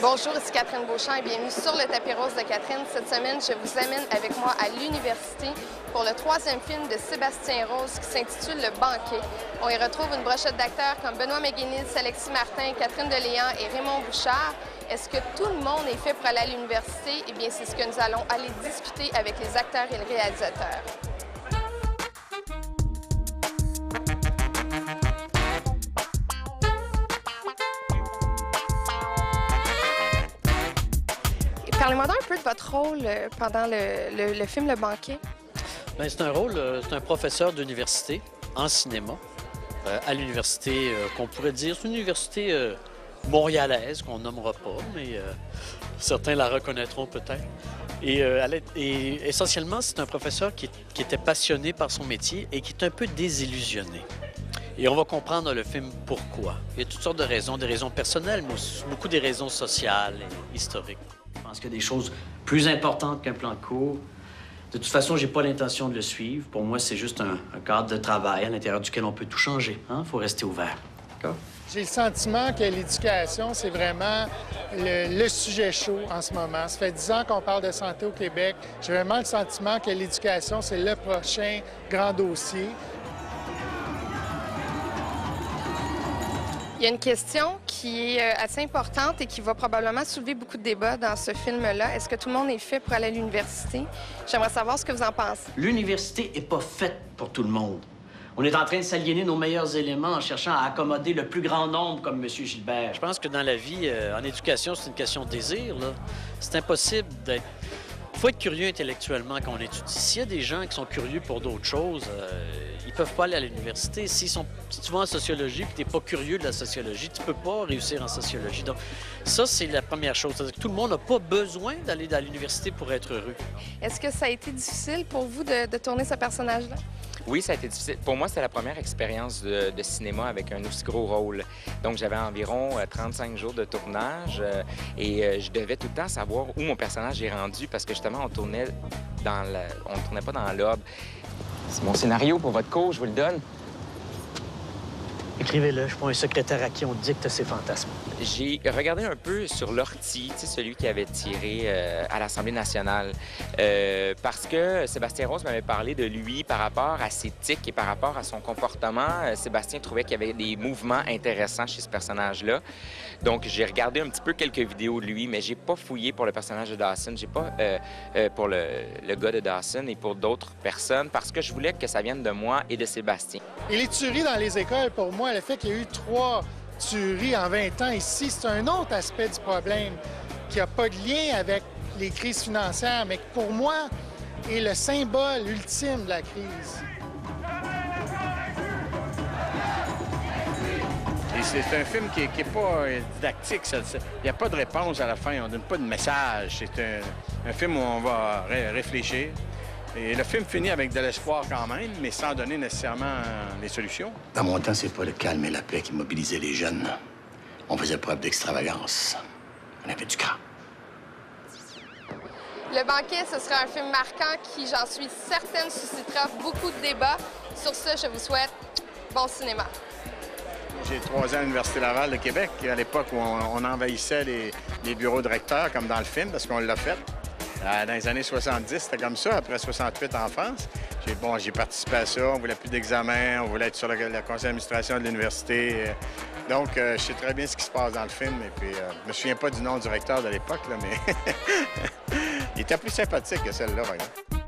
Bonjour, ici Catherine Beauchamp et bienvenue sur le tapis rose de Catherine. Cette semaine, je vous amène avec moi à l'université pour le troisième film de Sébastien Rose qui s'intitule Le Banquet. On y retrouve une brochette d'acteurs comme Benoît McGuinness, Alexis Martin, Catherine Deléan et Raymond Bouchard. Est-ce que tout le monde est fait pour aller à l'université? Eh bien, c'est ce que nous allons aller discuter avec les acteurs et le réalisateur. Parlez-moi un peu de votre rôle pendant le film Le Banquet. Bien, c'est un rôle, c'est un professeur d'université en cinéma à l'université qu'on pourrait dire, c'est une université montréalaise qu'on nommera pas, mais certains la reconnaîtront peut-être. Et essentiellement, c'est un professeur qui était passionné par son métier et qui est un peu désillusionné. Et on va comprendre dans le film pourquoi. Il y a toutes sortes de raisons, des raisons personnelles, mais aussi beaucoup des raisons sociales et historiques. Je pense qu'il y a des choses plus importantes qu'un plan de cours. De toute façon, j'ai pas l'intention de le suivre. Pour moi, c'est juste un cadre de travail à l'intérieur duquel on peut tout changer. Il faut rester ouvert. D'accord? J'ai le sentiment que l'éducation, c'est vraiment le sujet chaud en ce moment. Ça fait 10 ans qu'on parle de santé au Québec. J'ai vraiment le sentiment que l'éducation, c'est le prochain grand dossier. Il y a une question qui est assez importante et qui va probablement soulever beaucoup de débats dans ce film-là. Est-ce que tout le monde est fait pour aller à l'université? J'aimerais savoir ce que vous en pensez. L'université n'est pas faite pour tout le monde. On est en train de s'aliéner nos meilleurs éléments en cherchant à accommoder le plus grand nombre comme M. Gilbert. Je pense que dans la vie, en éducation, c'est une question de désir, là. C'est impossible d'être... Il faut être curieux intellectuellement quand on étudie. S'il y a des gens qui sont curieux pour d'autres choses, ils peuvent pas aller à l'université. Si tu vas en sociologie et que tu n'es pas curieux de la sociologie, tu peux pas réussir en sociologie. Donc ça, c'est la première chose. C'est-à-dire que tout le monde n'a pas besoin d'aller à l'université pour être heureux. Est-ce que ça a été difficile pour vous de tourner ce personnage-là? Oui, ça a été difficile. Pour moi, c'était la première expérience de cinéma avec un aussi gros rôle. Donc, j'avais environ 35 jours de tournage et je devais tout le temps savoir où mon personnage est rendu parce que justement, on tournait pas dans l'ordre. C'est mon scénario pour votre cours, je vous le donne. Écrivez-le. Je suis pas un secrétaire à qui on dicte ses fantasmes. J'ai regardé un peu sur l'ortie, celui qui avait tiré à l'Assemblée nationale, parce que Sébastien Rose m'avait parlé de lui par rapport à ses tics et par rapport à son comportement. Sébastien trouvait qu'il y avait des mouvements intéressants chez ce personnage-là. Donc, j'ai regardé un petit peu quelques vidéos de lui, mais j'ai pas fouillé pour le personnage de Dawson. J'ai pas pour le gars de Dawson et pour d'autres personnes, parce que je voulais que ça vienne de moi et de Sébastien. Et les tueries dans les écoles, pour moi, le fait qu'il y a eu 3 tueries en 20 ans ici, c'est un autre aspect du problème qui n'a pas de lien avec les crises financières, mais qui, pour moi, est le symbole ultime de la crise. Et c'est un film qui n'est pas didactique. Il n'y a pas de réponse à la fin. On ne donne pas de message. C'est un film où on va réfléchir. Et le film finit avec de l'espoir quand même, mais sans donner nécessairement les solutions. Dans mon temps, c'est pas le calme et la paix qui mobilisaient les jeunes. On faisait preuve d'extravagance. On avait du cran. Le Banquet, ce sera un film marquant qui, j'en suis certaine, suscitera beaucoup de débats. Sur ce, je vous souhaite bon cinéma. J'ai 3 ans à l'Université Laval de Québec, à l'époque où on envahissait les bureaux de recteurs, comme dans le film, parce qu'on l'a fait. Dans les années 70, c'était comme ça. Après 68 en France, j'ai participé à ça. On voulait plus d'examen, on voulait être sur le conseil d'administration de l'université. Donc, je sais très bien ce qui se passe dans le film. Et puis, je me souviens pas du nom du recteur de l'époque, mais il était plus sympathique que celle-là, par exemple.